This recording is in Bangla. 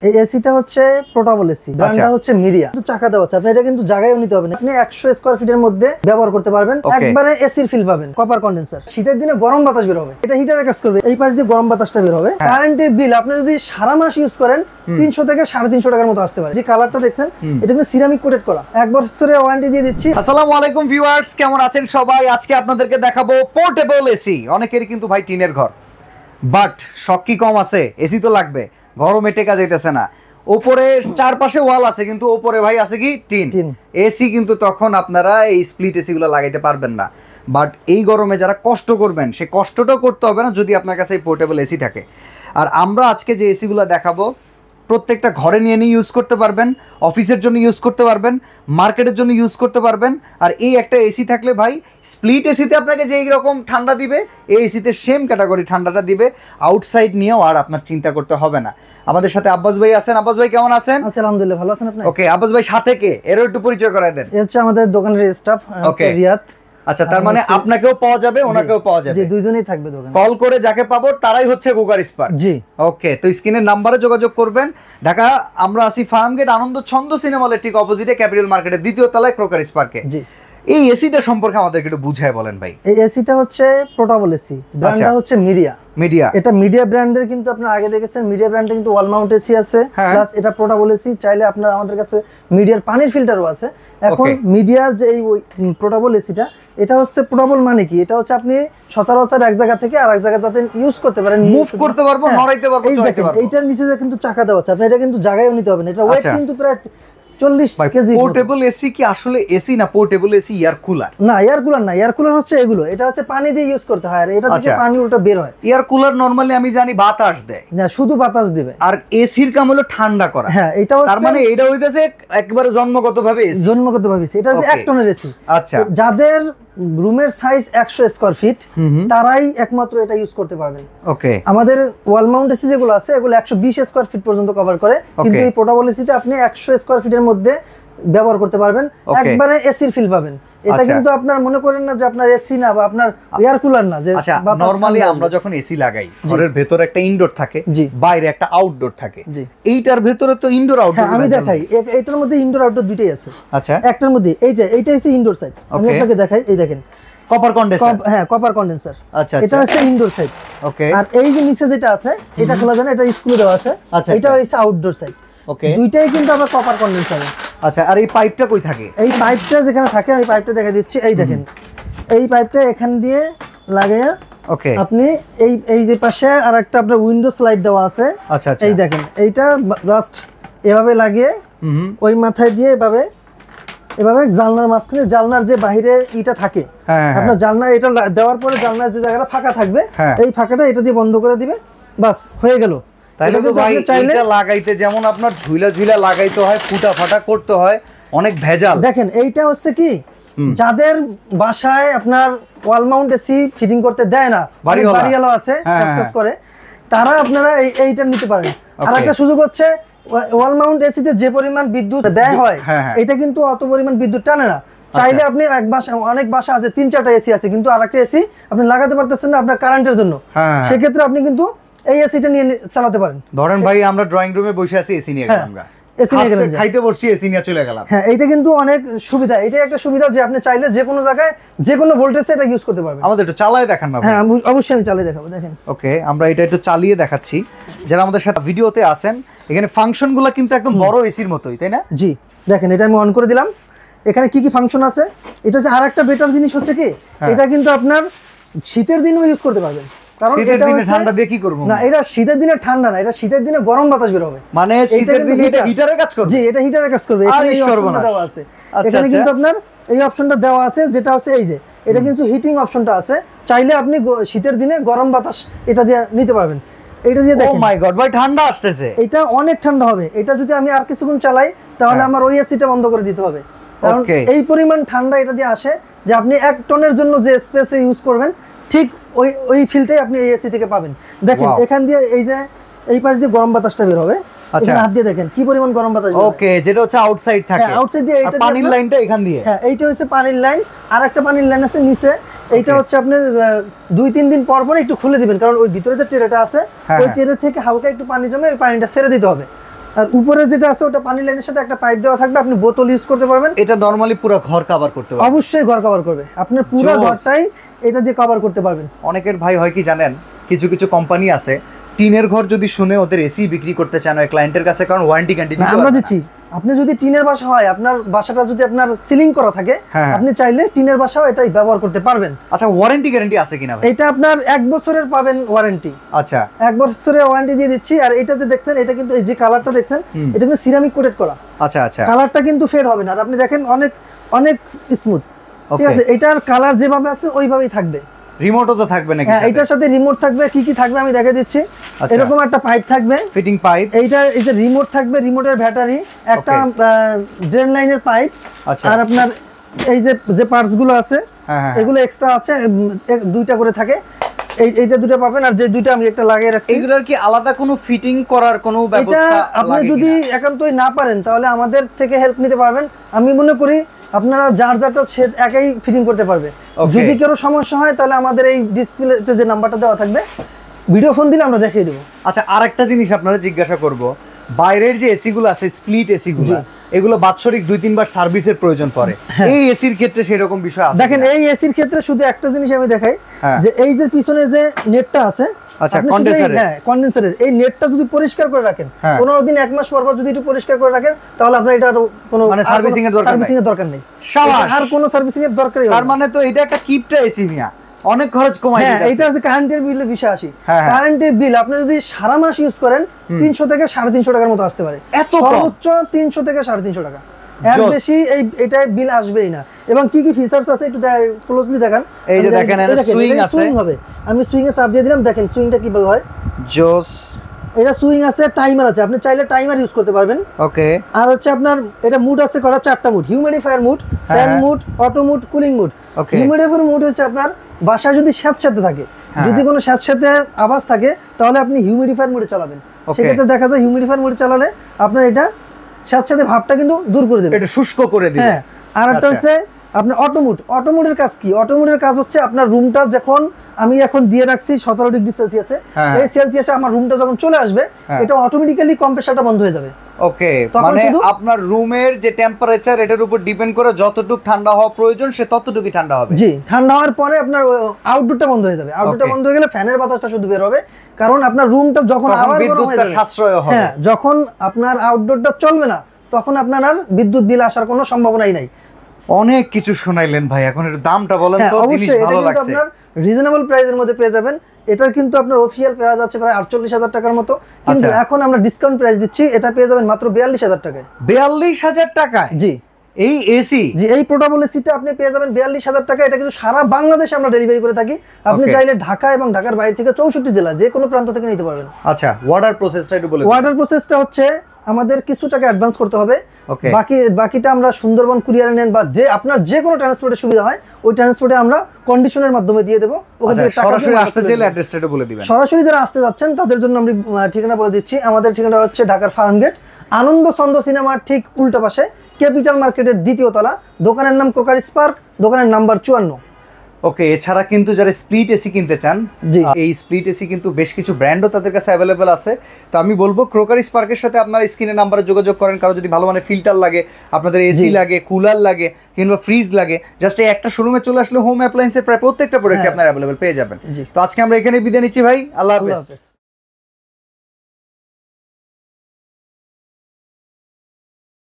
এই এসিটা হচ্ছে পোর্টেবল এসি, ব্র্যান্ডটা হচ্ছে মিডিয়া। কিন্তু চাকা দেওয়া আছে, আপনি এটা কিন্তু জায়গায়ও নিতে হবে না, আপনি 100 স্কয়ার ফিটের মধ্যে ব্যবহার করতে পারবেন। একবারে এসির ফিল পাবেন। কপার কন্ডেন্সার, শীতের দিনে গরম বাতাস বের হবে, এটা হিটারে কাজ করবে, এই পাশ দিয়ে গরম বাতাসটা বের হবে। কারেন্টের বিল আপনি যদি সারা মাস ইউজ করেন 300 থেকে 350 টাকার মতো আসতে পারে। যে কালারটা দেখছেন এটা কিন্তু সিরামিক কোটেড করা, 1 বছরের ওয়ারেন্টি দিয়ে দিচ্ছি। আসসালামু আলাইকুম ভিউয়ার্স, কেমন আছেন সবাই? আজকে আপনাদেরকে দেখাবো পোর্টেবল এসি। অনেকেরই কিন্তু ভাই টিনের ঘর, বাট শখ কি কম আছে? এসি তো লাগবে, গরমে টেকা যাইতেছে না। উপরে চারপাশে ওয়াল আছে কিন্তু উপরে ভাই আছে কি টিন। এসি কিন্তু তখন আপনারা এই স্প্লিট এসি গুলো লাগাইতে পারবেন না। বাট এই গরমে যারা কষ্ট করবেন সেই কষ্টটাও করতে হবে না যদি আপনার কাছে এই পোর্টেবল এসি থাকে। আর আমরা আজকে যে এসিগুলো দেখাবো প্রত্যেকটা ঘরে নিয়ে ইউজ করতে পারবেন, অফিসের জন্য ইউজ করতে পারবেন, মার্কেটের জন্য ইউজ করতে পারবেন। আর এই একটা এসি থাকলে ভাই স্প্লিট এসিতে আপনাকে যেই রকম ঠান্ডা দিবে এই এসিতে সেম ক্যাটাগরি ঠান্ডাটা দিবে। আউটসাইড নিয়েও আর আপনার চিন্তা করতে হবে না। আমাদের সাথে আব্বাস ভাই আছেন। আব্বাস ভাই কেমন আছেন? আলহামদুলিল্লাহ, ভালো আছেন আপনি? ওকে, আব্বাস ভাই সাথে কে এরও একটু পরিচয় করায় দেন। এই হচ্ছে আমাদের দোকানের স্টাফ, রিয়াদ। আচ্ছা, তার মানে আপনাকেও পাওয়া যাবে, ওনাকেও পাওয়া যাবে। জি, দুইজনেই থাকবে দোকানে। কল করে যাকে পাবো তারাই হচ্ছে কুকার স্পার্ক। জি ওকে, তো স্ক্রিনের নাম্বারে যোগাযোগ করবেন। ঢাকা আমরা আছি ফার্ম গেট আনন্দ ছন্দ সিনেমা হলের ঠিক অপোজিটে ক্যাপিটাল মার্কেটের দ্বিতীয় তলায় কুকার স্পার্কে। জি, এই এসিটা সম্পর্কে আমাদেরকে একটু বুঝায় বলেন ভাই। এই এসিটা হচ্ছে পোর্টেবল এসি, ব্র্যান্ডটা হচ্ছে মিডিয়া। মিডিয়া, এটা মিডিয়া ব্র্যান্ডের, কিন্তু আপনারা আগে দেখেছেন মিডিয়া ব্র্যান্ডে কিন্তু ওয়াল মাউন্ট এসি আছে, প্লাস এটা পোর্টেবল এসি। চাইলে আপনারা আমাদের কাছে মিডিয়ার পানির ফিল্টারও আছে। এখন মিডিয়ার যে এই পোর্টেবল এসিটা, এটা হচ্ছে পোর্টেবল মানে কি, এটা হচ্ছে আপনি সচরাচর এক জায়গা থেকে আরেক জায়গা যাতে ইউজ করতে পারেন, মুভ করতে পারবো, নড়াইতে পারবো, চড়াইতে পারবো। এইটার নিচে কিন্তু চাকা দেওয়া আছে, আপনি এটা কিন্তু জায়গায়ও নিতে হবে না। এটা ওয়েট কিন্তু প্রায় 40 কেজি। পোর্টেবল এসি কি আসলে এসি না পোর্টেবল এসি এয়ার কুলার? না, এয়ার কুলার না, এয়ার কুলার হচ্ছে এগুলো, এটা হচ্ছে পানি দিয়ে ইউজ করতে হয়, আর এটা থেকে পানি ওটা বের হয়। এয়ার কুলার নরমালি আমি জানি বাতাস দেয়, না শুধু বাতাস দিবে। আর এসির কাম হলো ঠান্ডা করা। হ্যাঁ, এটা হচ্ছে তার মানে এটা হইতাছে একবারে জন্মগতভাবে এসি। জন্মগতভাবে এটা হচ্ছে 1 টনের এসি। আচ্ছা, যাদের রুমের সাইজ 100 স্কয়ার ফিট তারাই একমাত্র এটা ইউজ করতে পারবেন। ওকে, আমাদের ওয়াল মাউন্ট এসি যেগুলো আছে এগুলো 120 স্কয়ার ফিট পর্যন্ত কভার করে, কিন্তু এই পোর্টেবল এসিতে আপনি 100 স্কয়ার ফিটের মধ্যে ব্যবহার করতে পারবেন, একবারে এসির ফিল পাবেন। এটা কিন্তু আপনার মনে করেন না যে আপনার এসি না বা আপনার এয়ার কুলার না। যে আচ্ছা, নরমালি আমরা যখন এসি লাগাই ঘরের ভেতরে একটা ইনডোর থাকে, বাইরে একটা আউটডোর থাকে। এইটার ভেতরে তো ইনডোর আউটডোর আমি দেখাই, এটার মধ্যে ইনডোর আউটডোর দুটোই আছে। আচ্ছা, একটার মধ্যে এইটা হচ্ছে ইনডোর সাইড, আমি আপনাকে দেখাই। এই দেখেন কপার কন্ডেন্সার। হ্যাঁ, কপার কন্ডেন্সার। আচ্ছা, এটা হচ্ছে ইনডোর সাইড। ওকে, আর এই যে নিচে যেটা আছে এটা খোলা যায় না, এটা স্ক্রু দেওয়া আছে। এটা হচ্ছে আউটডোর সাইড। ওকে, দুইটাই কিন্তু আবার কপার কন্ডেন্সার। আচ্ছা, আর এই পাইপটা কই থাকে? এই পাইপটা যেখানে থাকে আমি পাইপটা দেখা দিচ্ছি। এই দেখেন, এই পাইপটা এখান দিয়ে লাগিয়ে ওকে আপনি এই যে পাশে আরেকটা আপনার উইন্ডো স্লাইড দেওয়া আছে। আচ্ছা, এই দেখেন, এইটা জাস্ট এভাবে লাগিয়ে ওই মাথায় দিয়ে এভাবে জানলার মাঝখানে, জানলার যে বাইরে ইটা থাকে আপনার জানলা, এটা দেওয়ার পরে জানলার যে জায়গাটা ফাঁকা থাকবে এই ফাঁকাটা এটা দিয়ে বন্ধ করে দিবে, বাস হয়ে গেল। তাইলে তো ভাই এটা লাগাইতে যেমন আপনার ঝুইলা ঝুইলা লাগাইতে হয়, ফুটা ফাটা করতে হয়, অনেক ভেজাল। দেখেন এইটা হচ্ছে কি, যাদের বাসায় আপনার ওয়াল মাউন্ট এসি ফিটিং করতে দেয় না, বাড়িওয়ালা আছে কাজ করে, তারা আপনারা এইটা নিতে পারেন। আর একটা সুযোগ হচ্ছে ওয়াল মাউন্ট এসিতে যে পরিমাণ বিদ্যুৎ ব্যয় হয় এটা কিন্তু অত পরিমাণ বিদ্যুৎ টানে না। চাইলে আপনি অনেক বাসা আছে 3-4টা এসি আছে, কিন্তু আরেকটা এসি আপনি লাগাতে পারতেছেন না আপনার কারেন্টের জন্য, সেক্ষেত্রে আপনি কিন্তু এই এসিটা নিয়ে চালাতে পারেন। ধরেন ভাই আমরা ড্রয়িং রুমে বসে আছি, এসি নিয়ে গেলাম, খাইতে বসছি, এসি নিয়ে চলে গেলাম। হ্যাঁ, এটা কিন্তু অনেক সুবিধা। এটা একটা সুবিধা যে আপনি চাইলে যে কোনো জায়গায় যে কোনো ভোল্টেজে এটা ইউজ করতে পারবেন। আমাদের একটু চালায় দেখান না? হ্যাঁ, অবশ্যই আমি চালিয়ে দেখাবো। দেখেন, ওকে, আমরা এটা একটু চালিয়ে দেখাচ্ছি। যারা আমাদের সাথে ভিডিওতে আছেন, এখানে ফাংশনগুলো কিন্তু একদম বড় এসির মতোই, তাই না? জি, দেখেন এটা আমি অন করে দিলাম। এখানে কি কি ফাংশন আছে, এটা হচ্ছে আরেকটা বেটার জিনিস হচ্ছে কি, এটা কিন্তু আপনার শীতের দিনও ইউজ করতে পারবেন। কারণ শীতের দিনে ঠান্ডা দিয়ে কি করব? না, এটা শীতের দিনে ঠান্ডা না, এটা শীতের দিনে গরম বাতাস বের হবে। মানে শীতের দিনে এটা হিটারের কাজ করবে? জি, এটা হিটারের কাজ করবে। এখানে এই অপশনটা দেওয়া আছে। এখানে কিন্তু আপনার এই অপশনটা দেওয়া আছে, যেটা হচ্ছে এই যে এটা কিন্তু হিটিং অপশনটা আছে। চাইলে আপনি শীতের দিনে গরম বাতাস এটা দিয়ে নিতে পারবেন। এটা দিয়ে দেখেন, ও মাই গড ভাই, ঠান্ডা আসতেছে। এটা অনেক ঠান্ডা হবে। এটা যদি আমি আর কিছুক্ষণ চালাই তাহলে আমার ওই এসিটা বন্ধ করে দিতে হবে, কারণ এই পরিমাণ ঠান্ডা এটা দিয়ে আসে যে আপনি 1 টনের জন্য যে স্পেসে ইউজ করবেন ঠিক ওই ফিলটাই আপনি এই এসি থেকে পাবেন। দেখেন এখান দিয়ে এই যে এই পাশ দিয়ে গরম বাতাসটা বের হবে। এখানে হাত দিয়ে দেখেন কি পরিমাণ গরম বাতাস। ওকে, যেটা হচ্ছে আউটসাইড থাকে, আউটসাইড দিয়ে এটা পানির লাইনটা এখান দিয়ে। হ্যাঁ, এইটা হচ্ছে পানির লাইন, আর একটা পানির লাইন আছে নিচে। এইটা হচ্ছে আপনি 2-3 দিন পর পর একটু খুলে দিবেন, কারণ ওই ভিতরে যে টেরেটা আছে ওই টেরে থেকে হালকা একটু পানি জমে ওই পানিটা ছেড়ে দিতে হবে। আর উপরে যেটা আছে ওটা পানি লাইনের সাথে একটা পাইপ দেওয়া থাকবে, আপনি বোতল ইউজ করতে পারবেন। এটা নরমালি পুরো ঘর কভার করতে পারবে? অবশ্যই ঘর কভার করবে, আপনার পুরো ঘরটাই এটা দিয়ে কভার করতে পারবেন। অনেকের ভাই হয় কি জানেন, কিছু কিছু কোম্পানি আছে টিনের ঘর যদি শুনে ওদের এসি বিক্রি করতে চান ওই ক্লায়েন্টের কাছে, কারণ ওয়ারেন্টি গ্যারান্টি আমরা দিচ্ছি। আপনি যদি টিনের বাসা হয়, আপনার বাসাটা যদি আপনার সিলিং করা থাকে, আপনি চাইলে টিনের বাসাও এটাই ব্যবহার করতে পারবেন। আচ্ছা, ওয়ারেন্টি গ্যারান্টি আছে কিনা ভাই? এটা আপনার 1 বছরের পাবেন ওয়ারেন্টি। আচ্ছা, 1 বছরের ওয়ারেন্টি দিয়ে দিচ্ছি। আর এটা যে দেখছেন, এটা কিন্তু এই যে কালারটা দেখছেন, এটা কিন্তু সিরামিক কোটেড করা। আচ্ছা আচ্ছা, কালারটা কিন্তু ফেড হবে না। আর আপনি দেখেন অনেক অনেক স্মুথ, ঠিক আছে? এটার কালার যেভাবে আছে ওইভাবেই থাকবে। রিমোটও তো থাকবে নাকি? হ্যাঁ, এটার সাথে রিমোট থাকবে। কি কি থাকবে আমি দেখিয়ে দিচ্ছি। এরকম একটা পাইপ থাকবে, ফিটিং পাইপ। এইটা এই যে রিমোট থাকবে, রিমোটের ব্যাটারি, একটা ড্রেন লাইনের পাইপ, আর আপনার এই যে পার্টস গুলো আছে এগুলো এক্সট্রা আছে, 2টা করে থাকে। এইটা 2টা পাবেন, আর যে 2টা আমি একটা লাগিয়ে রাখছি। এগুলোর কি আলাদা কোনো ফিটিং করার কোনো ব্যবস্থা? এটা আপনি যদি একান্তই না পারেন তাহলে আমাদের থেকে হেল্প নিতে পারবেন। আমি মনে করি আপনারা যার যারটা সে একাই ফিটিং করতে পারবে। যদি কারো সমস্যা হয় তাহলে আমাদের এই ডিসপ্লেতে যে নাম্বারটা দেওয়া থাকবে, ভিডিও ফোন দিলে আমরা দেখিয়ে দেবো। আচ্ছা, আরেকটা জিনিস আপনারা জিজ্ঞাসা করব, বাইরের যে এসি গুলো আছে, স্প্লিট এসি গুলো, এগুলো বাৎসরিক 2-3 বার সার্ভিসের প্রয়োজন পড়ে। এই এসির ক্ষেত্রে সেরকম বিষয় আছে? দেখেন, এই এসির ক্ষেত্রে শুধু একটা জিনিস আমি দেখাই, যে এই যে পিছনের যে নেটটা আছে, আচ্ছা, কন্ডেন্সারের এই নেটটা যদি পরিষ্কার করে রাখেন, 15 দিন 1 মাস পর পর যদি একটু পরিষ্কার করে রাখেন, তাহলে আপনার এটা কোনো মানে সার্ভিসিং এর দরকার নেই। আর কোনো সার্ভিসিং এর দরকারই নেই। তার মানে তো এটা একটা কিপটা এসি মিয়া, অনেক খরচ কমাই দিতেছে। হ্যাঁ, এটা হচ্ছে কারেন্টের বিলের বিষয় আসি। কারেন্টের বিল আপনি যদি সারা মাস ইউজ করেন 300 থেকে 350 টাকার মতো আসতে পারে। সর্বোচ্চ 300 থেকে 350 টাকা, এর বেশি এটা বিল আসবেই না। এবং কি কি ফিচারস আছে একটু ক্লোজলি দেখান। এই যে দেখেন, এটা সুইং আছে। সুইং হবে, আমি সুইং এ চাপ দিয়ে দিলাম, দেখেন সুইংটা কিভাবে হয়। জোস। এটা সুইং আছে, টাইমার আছে, আপনি চাইলে টাইমার ইউজ করতে পারবেন। ওকে। আর হচ্ছে আপনার এটা মুড আছে করা 4টা mode, humidifier mode, fan mode, auto mode, cooling mode. Humidifier mode হচ্ছে আপনার বাসায় যদি স্যাঁতস্যাঁতে থাকে, যদি কোনো স্যাঁতস্যাঁতে আওয়াজ থাকে, তাহলে আপনি হিউমিডিফায়ার মোডে চালাবেন। সেক্ষেত্রে দেখা যায় হিউমিডিফায়ার মোডে চালালে আপনার এটা স্যাঁতস্যাঁতে ভাবটা কিন্তু দূর করে দেবে, এটা শুষ্ক করে দিবে। হ্যাঁ। আর একটা হচ্ছে আপনার অটোমোড। অটোমোডের কাজ কি? অটোমোডের কাজ হচ্ছে আপনার রুমটা যখন আমি এখন দিয়ে রাখছি 17 ডিগ্রি সেলসিয়াসে, এই সেলসিয়াসে আমার রুমটা যখন চলে আসবে, এটা অটোমেটিক্যালি কম্প্রেসারটা বন্ধ হয়ে যাবে। ওকে, মানে আপনার রুমের যে টেম্পারেচার এটার উপর ডিপেন্ড করে যতটুকু ঠান্ডা হওয়া প্রয়োজন সে ততটুকুই ঠান্ডা হবে। জি, ঠান্ডা হওয়ার পরে আপনার আউটডোরটা বন্ধ হয়ে যাবে। আউটডোরটা বন্ধ হয়ে গেলে ফ্যানের বাতাসটা শুধু বের হবে, কারণ আপনার রুমটা যখন আবার গরম হয়ে যাবে, সাশ্রয় হবে। হ্যাঁ, যখন আপনার আউটডোরটা চলবে না তখন আপনার আর বিদ্যুৎ বিল আসার কোনো সম্ভাবনাই নাই। অনেক কিছু শোনাইলেন ভাই, এখন একটু দামটা বলেন তো। জিনিস ভালো লাগছে, আপনার রিজনেবল প্রাইসের মধ্যে পেয়ে যাবেন। এটার কিন্তু আপনার অফিশিয়াল প্রাইস আছে প্রায় 48,000 টাকার মতো, কিন্তু এখন আমরা ডিসকাউন্ট প্রাইস দিচ্ছি, এটা পেয়ে যাবেন মাত্র 42,000 টাকায়। 42,000 টাকায়? জি, এই এসি, জি, এই পোর্টেবল এসিটা আপনি পেয়ে যাবেন 42,000 টাকা। এটা কিন্তু সারা বাংলাদেশে আমরা ডেলিভারি করে থাকি। আপনি চাইলে ঢাকা এবং ঢাকার বাইরে থেকে 64 জেলা যে কোনো প্রান্ত থেকে নিতে পারবেন। আচ্ছা, অর্ডার প্রসেসটা একটু বলে দিন। অর্ডার প্রসেসটা হচ্ছে আমাদের কিছু টাকা অ্যাডভান্স করতে হবে, বাকিটা আমরা সুন্দরবন কুরিয়ারে নেন বা যে আপনার যে কোনো ট্রান্সপোর্টের সুবিধা হয় ওই ট্রান্সপোর্টে আমরা কন্ডিশনের মাধ্যমে দিয়ে দেবো। সরাসরি আসতে চাইলে অ্যাড্রেসটা একটু বলে দিবেন। সরাসরি যারা আসতে যাচ্ছেন তাদের জন্য আমরা ঠিকানা বলে দিচ্ছি। আমাদের ঠিকানা হচ্ছে ঢাকার ফার্ম গেট, আনন্দ চন্দ্র সিনেমার ঠিক উল্টা পাশে, ক্যাপিটাল মার্কেটের 2য় তলা। দোকানের নাম ক্রোকারি স্পার্ক, দোকানের নাম্বার 54। ওকে, এছাড়া কিন্তু যারা স্প্লিট এসি কিনতে চান, এই স্প্লিট এসি কিন্তু বেশ কিছু ব্র্যান্ডও তাদের কাছে অ্যাভেলেবেল আছে। তো আমি বলবো ক্রোকারি স্পার্কের সাথে আপনার স্ক্রিনের নাম্বারে যোগাযোগ করেন। কারো যদি ভালো মানে ফিল্টার লাগে, আপনাদের এসি লাগে, কুলার লাগে, কিংবা ফ্রিজ লাগে, জাস্ট এই একটা শোরুমে চলে আসলে হোম অ্যাপ্লায়েন্সের প্রায় প্রত্যেকটা প্রোডাক্ট আপনার অ্যাভেলেবেল পেয়ে যাবেন। তো আজকে আমরা এখানে বিদায় নিচ্ছি ভাই, আল্লাহ হাফেজ।